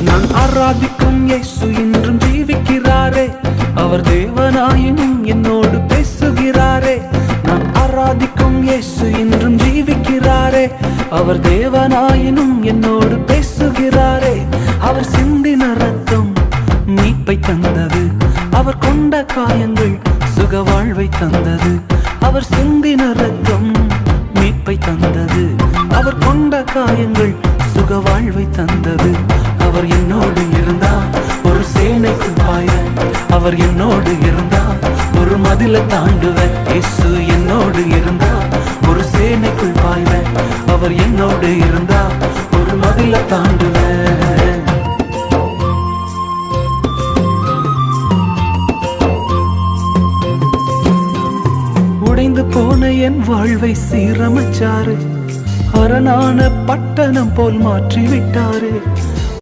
நான் ஆராதிக்கும் இயேசு இன்றும் ஜீவிக்கிறாரே, அவர் தேவனாயினும் என்னோடு பேசுகிறாரே. நான் ஆராதிக்கும் இயேசு இன்றும் ஜீவிக்கிறாரே, அவர் தேவனாயினும் என்னோடு பேசுகிறாரே. அவர் சிந்தின ரத்தம் மீட்பை தந்தது, அவர் கொண்ட காயங்கள் சுக வாழ்வை தந்தது. அவர் சிந்தின ரத்தம் மீட்பை தந்தது, அவர் கொண்ட காயங்கள் சுக வாழ்வை தந்தது. அவர் என்னோடு இருந்தார் ஒரு சேனைக்குள் பாய, அவர் என்னோடு இருந்தார் ஒரு மதில தாண்டுவேன். இயேசு என்னோடு இருந்தார் ஒரு சேனைக்குள் பாய்வேன், அவர் என்னோடு இருந்தார் ஒரு மதில தாண்டுவேன். உடைந்து போன என் வாழ்வை சீரமைச்சாரு, அரணான பட்டணம் போல் மாற்றி விட்டாரு.